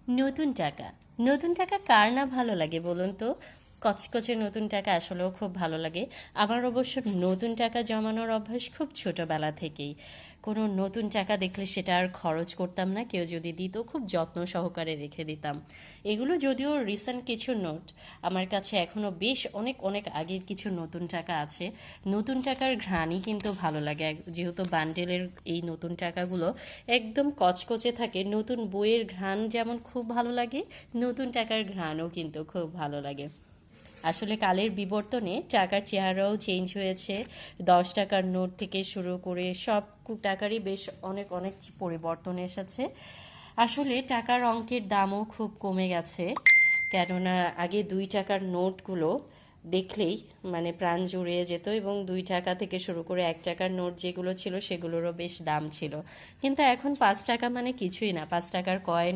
নতুন টাকা নতুন টাকা কার না ভালো লাগে বলুন তো। কচকচে নতুন টাকা আসলেও খুব ভালো লাগে। আমার অবশ্য নতুন টাকা জমানোর অভ্যাস খুব ছোটবেলা থেকেই। কোনো নতুন টাকা দেখলে সেটা আর খরচ করতাম না, কেউ যদি দিত খুব যত্ন সহকারে রেখে দিতাম। এগুলো যদিও রিসেন্ট কিছু নোট, আমার কাছে এখনো বেশ অনেক অনেক আগের কিছু নতুন টাকা আছে। নতুন টাকার ঘ্রাণই কিন্তু ভালো লাগে, যেহেতু বান্ডেলের এই নতুন টাকাগুলো একদম কচকচে থাকে। নতুন বইয়ের ঘ্রাণ যেমন খুব ভালো লাগে, নতুন টাকার ঘ্রাণও কিন্তু খুব ভালো লাগে। আসলে কালের বিবর্তনে টাকার চেহারাও চেঞ্জ হয়েছে। 10 টাকার নোট থেকে শুরু করে সব টাকারই বেশ অনেক অনেক পরিবর্তন এসেছে। আসলে টাকার অঙ্কের দামও খুব কমে গেছে, কেননা আগে 2 টাকার নোটগুলো দেখলেই মানে প্রাণ জুড়িয়ে যেত, এবং 2 টাকা থেকে শুরু করে 1 টাকার নোট যেগুলো ছিল সেগুলোরও বেশ দাম ছিল। কিন্তু এখন 5 টাকা মানে কিছুই না, 5 টাকার কয়েন